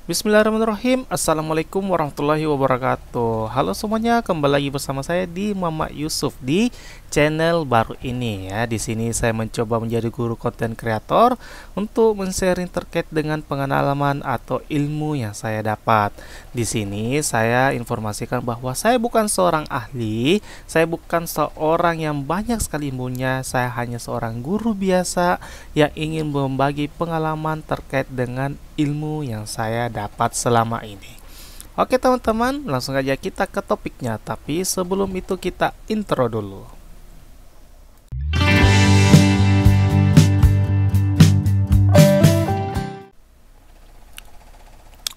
Bismillahirrahmanirrahim. Assalamualaikum warahmatullahi wabarakatuh. Halo semuanya, kembali lagi bersama saya di Mama Yusuf di channel baru ini ya. Di sini saya mencoba menjadi guru konten kreator untuk men-sharing terkait dengan pengalaman atau ilmu yang saya dapat. Di sini saya informasikan bahwa saya bukan seorang ahli, saya bukan seorang yang banyak sekali ilmunya. Saya hanya seorang guru biasa yang ingin membagi pengalaman terkait dengan ilmu yang saya dapat selama ini. Oke teman-teman, langsung aja kita ke topiknya. Tapi sebelum itu kita intro dulu.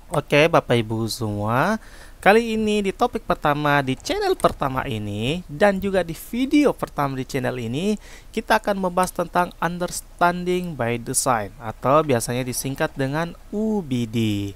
Oke Bapak Ibu semua, kali ini di topik pertama di channel pertama ini dan juga di video pertama di channel ini, kita akan membahas tentang Understanding by Design atau biasanya disingkat dengan UBD.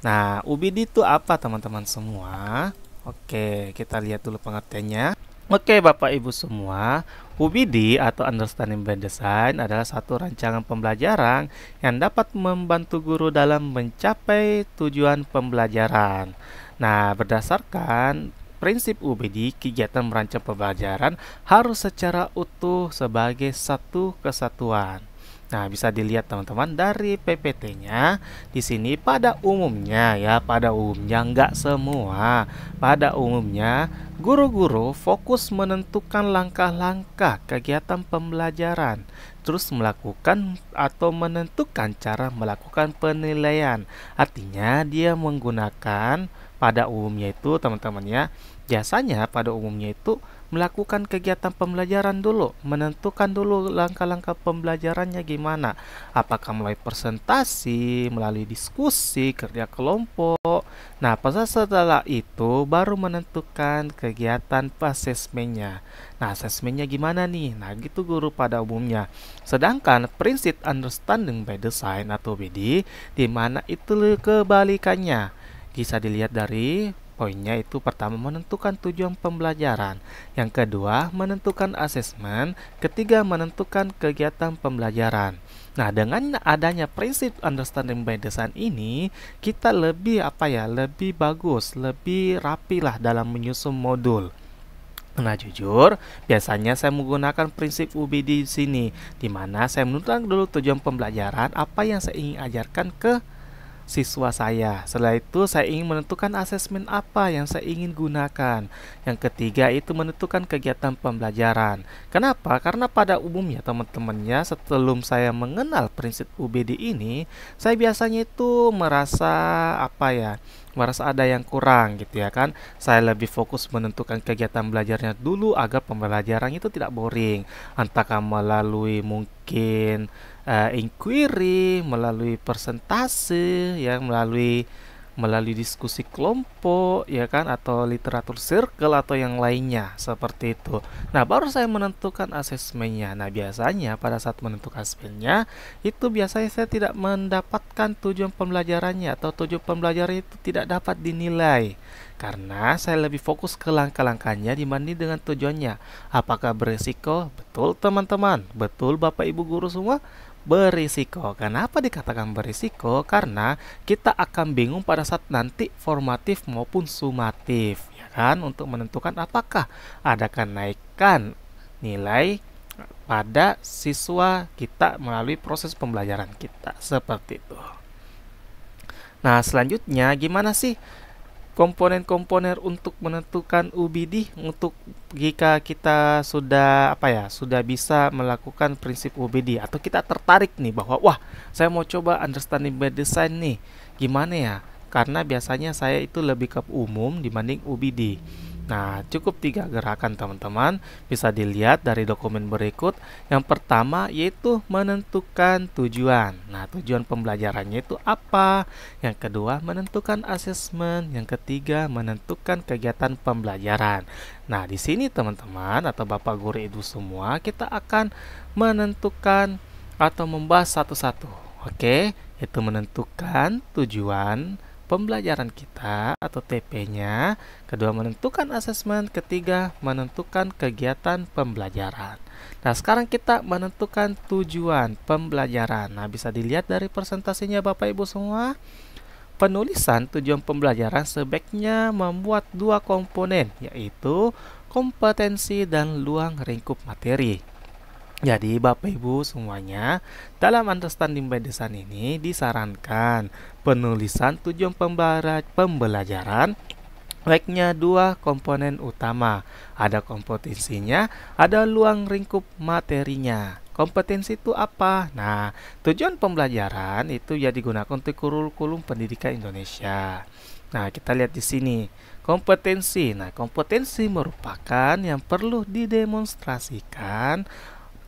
Nah, UBD itu apa teman-teman semua? Oke, kita lihat dulu pengertiannya. Oke Bapak Ibu semua, UBD atau Understanding by Design adalah satu rancangan pembelajaran yang dapat membantu guru dalam mencapai tujuan pembelajaran. Nah, berdasarkan prinsip UBD, kegiatan merancang pembelajaran harus secara utuh sebagai satu kesatuan. Nah, bisa dilihat teman-teman dari PPT-nya. Di sini pada umumnya ya, pada umumnya nggak semua. Pada umumnya, guru-guru fokus menentukan langkah-langkah kegiatan pembelajaran, terus melakukan atau menentukan cara melakukan penilaian. Artinya dia menggunakan pada umumnya itu teman-teman ya. Biasanya pada umumnya itu melakukan kegiatan pembelajaran dulu, menentukan dulu langkah-langkah pembelajarannya gimana. Apakah melalui presentasi, melalui diskusi, kerja kelompok. Nah, pada setelah itu baru menentukan kegiatan asesmennya. Nah, asesmennya gimana nih? Nah, gitu guru pada umumnya. Sedangkan prinsip understanding by design atau BD, di mana itu kebalikannya. Bisa dilihat dari poinnya itu pertama menentukan tujuan pembelajaran, yang kedua menentukan asesmen, ketiga menentukan kegiatan pembelajaran. Nah, dengan adanya prinsip understanding by design ini, kita lebih bagus, lebih rapi lah dalam menyusun modul. Nah, jujur, biasanya saya menggunakan prinsip UBD di sini, di mana saya menentukan dulu tujuan pembelajaran, apa yang saya ingin ajarkan ke siswa saya. Setelah itu saya ingin menentukan asesmen apa yang saya ingin gunakan. Yang ketiga itu menentukan kegiatan pembelajaran. Kenapa? Karena pada umumnya teman-temannya sebelum saya mengenal prinsip UBD ini, saya biasanya itu merasa ada yang kurang gitu ya kan. Saya lebih fokus menentukan kegiatan belajarnya dulu agar pembelajaran itu tidak boring. Entahkah melalui mungkin inquiry, melalui persentase, ya, melalui diskusi kelompok, ya kan, atau literatur circle atau yang lainnya seperti itu. Nah, baru saya menentukan asesmennya. Nah, biasanya pada saat menentukan asesmennya, itu biasanya saya tidak mendapatkan tujuan pembelajarannya atau tujuan pembelajaran itu tidak dapat dinilai. Karena saya lebih fokus ke langkah-langkahnya dibanding dengan tujuannya. Apakah berisiko? Betul teman-teman, betul Bapak Ibu guru semua, berisiko. Kenapa dikatakan berisiko? Karena kita akan bingung pada saat nanti formatif maupun sumatif, ya kan, untuk menentukan apakah ada kenaikan nilai pada siswa kita melalui proses pembelajaran kita seperti itu. Nah, selanjutnya gimana sih komponen-komponen untuk menentukan UBD untuk jika kita sudah bisa melakukan prinsip UBD atau kita tertarik nih bahwa wah, saya mau coba understanding by design nih, gimana ya, karena biasanya saya itu lebih ke umum dibanding UBD. Nah, cukup 3 gerakan teman-teman, bisa dilihat dari dokumen berikut. Yang pertama yaitu menentukan tujuan. Nah, tujuan pembelajarannya itu apa? Yang kedua menentukan asesmen, yang ketiga menentukan kegiatan pembelajaran. Nah, di sini teman-teman atau Bapak Guru Ibu semua, kita akan menentukan atau membahas satu-satu. Oke, itu menentukan tujuan pembelajaran kita atau TP-nya, kedua menentukan asesmen, ketiga menentukan kegiatan pembelajaran. Nah, sekarang kita menentukan tujuan pembelajaran. Nah, bisa dilihat dari presentasinya Bapak Ibu semua. penulisan tujuan pembelajaran sebaiknya membuat dua komponen, yaitu kompetensi dan luang lingkup materi. Jadi Bapak Ibu semuanya, dalam understanding by design ini disarankan penulisan tujuan pembelajaran baiknya dua komponen utama. Ada kompetensinya, ada luang lingkup materinya. Kompetensi itu apa? Nah, tujuan pembelajaran itu ya digunakan untuk kurikulum pendidikan Indonesia. Nah, kita lihat di sini. Kompetensi. Nah, kompetensi merupakan yang perlu didemonstrasikan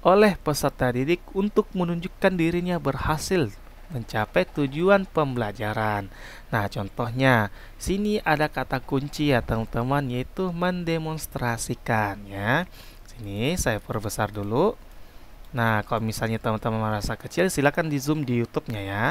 oleh peserta didik untuk menunjukkan dirinya berhasil mencapai tujuan pembelajaran. Nah, contohnya, sini ada kata kunci ya teman-teman, yaitu mendemonstrasikan ya. Sini saya perbesar dulu. Nah, kalau misalnya teman-teman merasa kecil, silakan di zoom di YouTube-nya ya.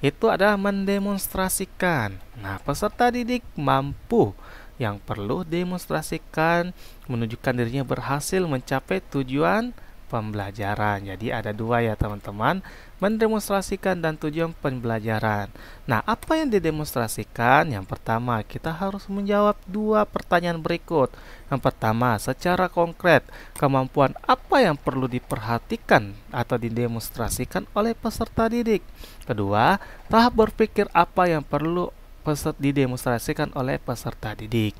Itu adalah mendemonstrasikan. Nah, peserta didik mampu yang perlu demonstrasikan menunjukkan dirinya berhasil mencapai tujuan pembelajaran. Jadi ada dua ya teman-teman, mendemonstrasikan dan tujuan pembelajaran. Nah, apa yang didemonstrasikan? Yang pertama, kita harus menjawab dua pertanyaan berikut. Yang pertama, secara konkret, kemampuan apa yang perlu diperhatikan atau didemonstrasikan oleh peserta didik? Kedua, tahap berpikir apa yang perlu didemonstrasikan oleh peserta didik?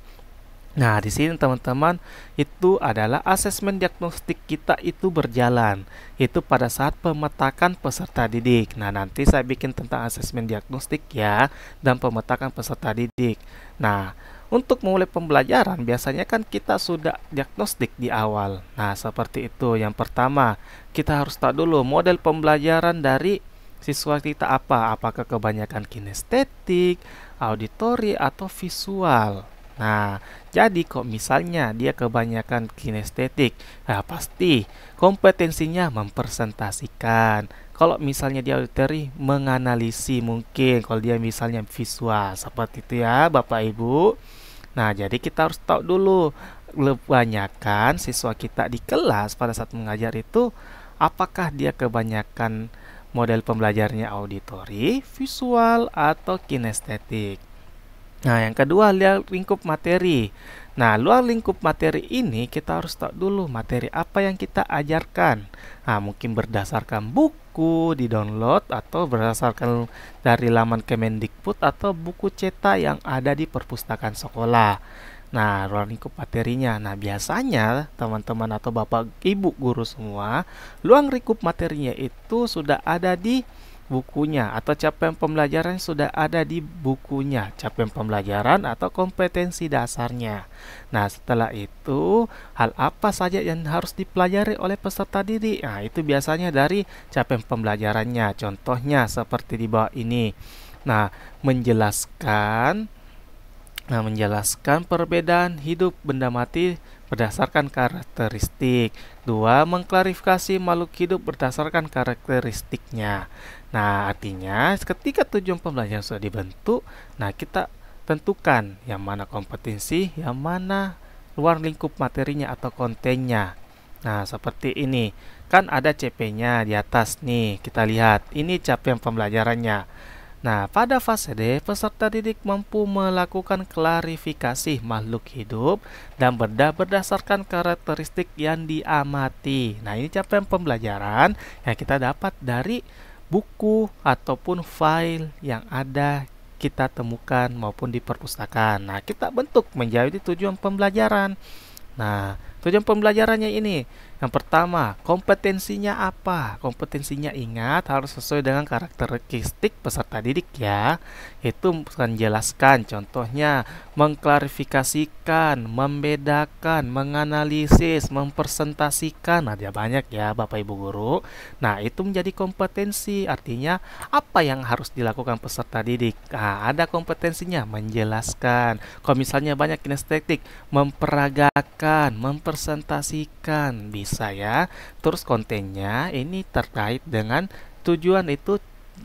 Nah, di sini teman-teman, itu adalah asesmen diagnostik kita itu berjalan. Itu pada saat pemetakan peserta didik. Nah, nanti saya bikin tentang asesmen diagnostik ya, dan pemetakan peserta didik. Nah, untuk memulai pembelajaran, biasanya kan kita sudah diagnostik di awal. Nah, seperti itu. Yang pertama, kita harus tahu dulu model pembelajaran dari siswa kita apa. Apakah kebanyakan kinestetik, auditori, atau visual. Nah, jadi kok misalnya dia kebanyakan kinestetik, nah pasti kompetensinya mempresentasikan. Kalau misalnya dia auditory, menganalisi mungkin. Kalau dia misalnya visual, seperti itu ya Bapak Ibu. Nah, jadi kita harus tahu dulu kebanyakan siswa kita di kelas pada saat mengajar itu, apakah dia kebanyakan model pembelajarnya auditory, visual, atau kinestetik. Nah, yang kedua, lingkup materi. Nah, luar lingkup materi ini kita harus tahu dulu materi apa yang kita ajarkan. Nah, mungkin berdasarkan buku di-download atau berdasarkan dari laman Kemendikbud atau buku cetak yang ada di perpustakaan sekolah. Nah, luar lingkup materinya. Nah, biasanya teman-teman atau Bapak Ibu guru semua, luar lingkup materinya itu sudah ada di bukunya atau capaian pembelajaran sudah ada di bukunya, capaian pembelajaran atau kompetensi dasarnya. Nah, setelah itu hal apa saja yang harus dipelajari oleh peserta didik? Nah, itu biasanya dari capaian pembelajarannya. Contohnya seperti di bawah ini. Nah, menjelaskan perbedaan hidup benda mati berdasarkan karakteristik. Dua, mengklarifikasi makhluk hidup berdasarkan karakteristiknya. Nah, artinya ketika tujuan pembelajaran sudah dibentuk, nah kita tentukan yang mana kompetensi, yang mana luar lingkup materinya atau kontennya. Nah, seperti ini. Kan ada CP-nya di atas nih. Kita lihat, ini capaian pembelajarannya. Nah, pada fase D, peserta didik mampu melakukan klarifikasi makhluk hidup dan benda berdasarkan karakteristik yang diamati. Nah, ini capaian pembelajaran yang kita dapat dari buku ataupun file yang ada kita temukan maupun di perpustakaan. Nah, kita bentuk menjadi tujuan pembelajaran. Nah, tujuan pembelajarannya ini, yang pertama, kompetensinya apa? Kompetensinya ingat harus sesuai dengan karakteristik peserta didik ya. Itu menjelaskan, contohnya mengklarifikasikan, membedakan, menganalisis, mempresentasikan. Ada banyak ya Bapak Ibu guru. Nah, itu menjadi kompetensi. Artinya apa yang harus dilakukan peserta didik? Nah, ada kompetensinya menjelaskan. Kalau misalnya banyak kinestetik, memperagakan, mempresentasikan, bisa ya. Terus kontennya ini terkait dengan tujuan, itu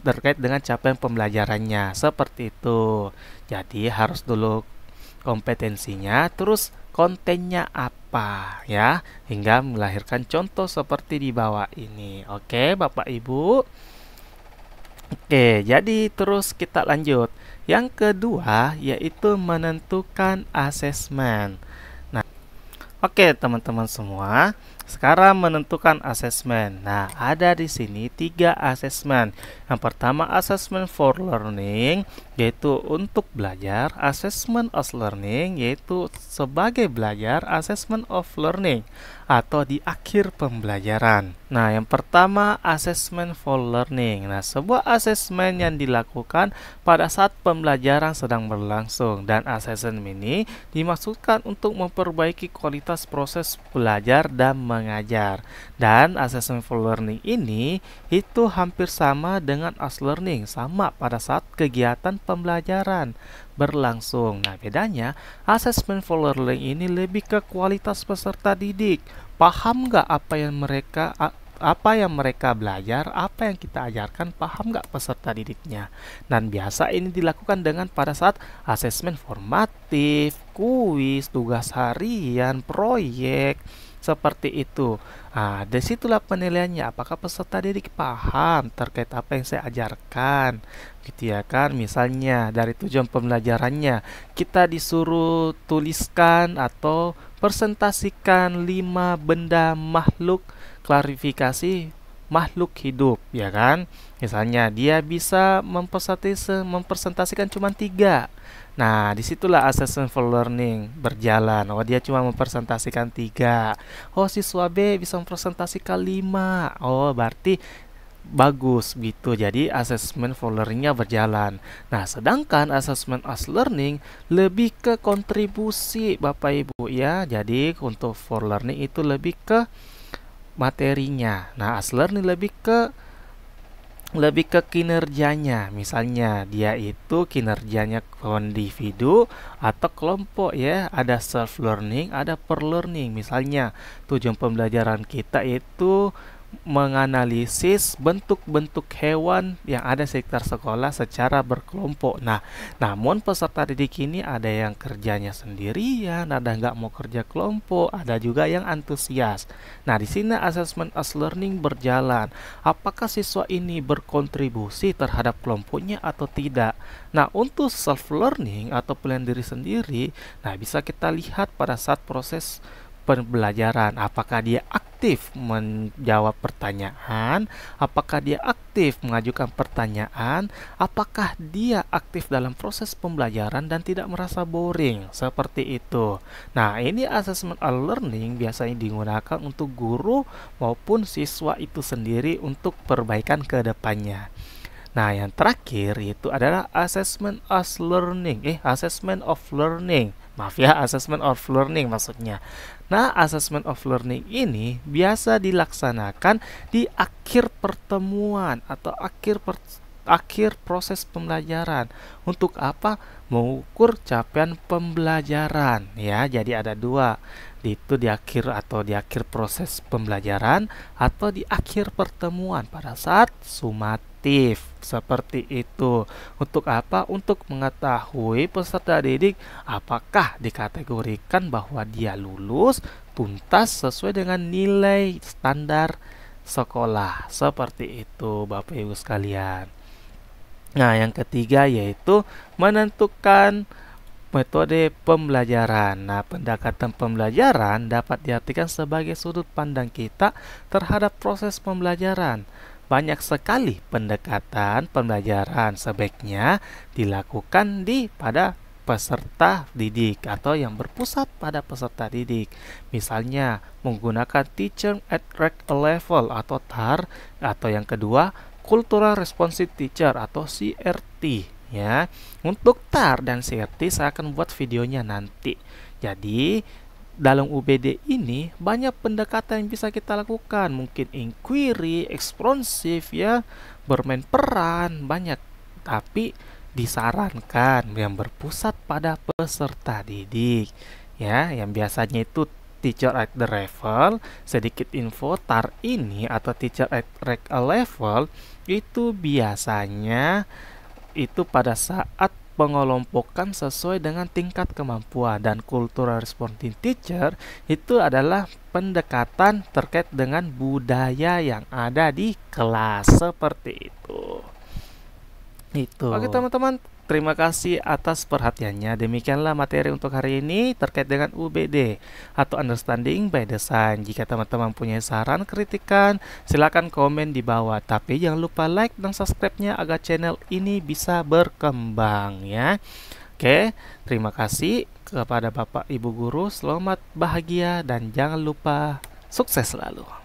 terkait dengan capaian pembelajarannya, seperti itu. Jadi harus dulu kompetensinya, terus kontennya apa ya, hingga melahirkan contoh seperti di bawah ini. Oke Bapak Ibu. Oke, jadi terus kita lanjut. Yang kedua yaitu menentukan asesmen. Nah, oke teman-teman semua, sekarang menentukan asesmen. Nah, ada di sini 3 asesmen. Yang pertama asesmen for learning, yaitu untuk belajar. Assessment of learning, yaitu sebagai belajar. Assessment of learning, atau di akhir pembelajaran. Nah, yang pertama assessment for learning. Nah, sebuah asesmen yang dilakukan pada saat pembelajaran sedang berlangsung, dan asesmen ini dimaksudkan untuk memperbaiki kualitas proses belajar dan mengajar. Dan assessment for learning ini itu hampir sama dengan as learning, sama pada saat kegiatan pembelajaran berlangsung. Nah, bedanya assessment for learning ini lebih ke kualitas peserta didik. Paham nggak apa yang mereka belajar, apa yang kita ajarkan, paham nggak peserta didiknya. Dan biasa ini dilakukan dengan pada saat asesmen formatif, kuis, tugas harian, proyek, seperti itu. Nah, disitulah penilaiannya, apakah peserta didik paham terkait apa yang saya ajarkan, gitu ya kan. Misalnya dari tujuan pembelajarannya, kita disuruh tuliskan atau presentasikan 5 benda makhluk, klarifikasi makhluk hidup, ya kan. Misalnya dia bisa mempresentasikan cuma 3. Nah, disitulah assessment for learning berjalan. Oh, dia cuma mempresentasikan 3. Oh, siswa B bisa mempresentasikan 5. Oh, berarti bagus gitu. Jadi assessment for learningnya berjalan. Nah, sedangkan assessment as learning lebih ke kontribusi Bapak Ibu ya. Jadi untuk for learning itu lebih ke materinya. Nah, as learning lebih ke kinerjanya. Misalnya dia itu kinerjanya individu atau kelompok ya. Ada self learning, ada per learning. Misalnya tujuan pembelajaran kita itu menganalisis bentuk-bentuk hewan yang ada sekitar sekolah secara berkelompok. Nah, namun peserta didik ini ada yang kerjanya sendirian, ada nggak mau kerja kelompok, ada juga yang antusias. Nah, di sini assessment as learning berjalan. Apakah siswa ini berkontribusi terhadap kelompoknya atau tidak? Nah, untuk self learning atau pilihan diri sendiri, nah bisa kita lihat pada saat proses pembelajaran, apakah dia aktif menjawab pertanyaan, apakah dia aktif mengajukan pertanyaan, apakah dia aktif dalam proses pembelajaran dan tidak merasa boring, seperti itu. Nah, ini assessment learning biasanya digunakan untuk guru maupun siswa itu sendiri untuk perbaikan ke depannya. Nah, yang terakhir itu adalah assessment of learning. Maaf ya, assessment of learning maksudnya. Nah, assessment of learning ini biasa dilaksanakan di akhir pertemuan atau akhir proses pembelajaran. Untuk apa? Mengukur capaian pembelajaran ya. Jadi ada 2. Itu di akhir proses pembelajaran atau di akhir pertemuan pada saat sumatif, seperti itu. Untuk apa? Untuk mengetahui peserta didik apakah dikategorikan bahwa dia lulus tuntas sesuai dengan nilai standar sekolah, seperti itu Bapak Ibu sekalian. Nah, yang ketiga yaitu menentukan metode pembelajaran. Nah, pendekatan pembelajaran dapat diartikan sebagai sudut pandang kita terhadap proses pembelajaran. Banyak sekali pendekatan pembelajaran sebaiknya dilakukan pada peserta didik atau yang berpusat pada peserta didik. Misalnya menggunakan teacher at rec level atau TAR, atau yang kedua cultural responsive teacher atau CRT ya. Untuk TAR dan CRT saya akan buat videonya nanti. Jadi dalam UBD ini banyak pendekatan yang bisa kita lakukan, mungkin inquiry, eksprensif ya, bermain peran, banyak. Tapi disarankan yang berpusat pada peserta didik ya, yang biasanya itu teacher at the level. Sedikit info, TAR ini atau teacher at rec level itu biasanya itu pada saat pengelompokan sesuai dengan tingkat kemampuan, dan cultural responsive teacher itu adalah pendekatan terkait dengan budaya yang ada di kelas, seperti itu. Itu. Oke teman-teman, terima kasih atas perhatiannya. Demikianlah materi untuk hari ini terkait dengan UBD atau Understanding by Design. Jika teman-teman punya saran, kritikan, silakan komen di bawah. Tapi jangan lupa like dan subscribe-nya agar channel ini bisa berkembang ya. Oke, terima kasih kepada Bapak Ibu guru. Selamat bahagia dan jangan lupa sukses selalu.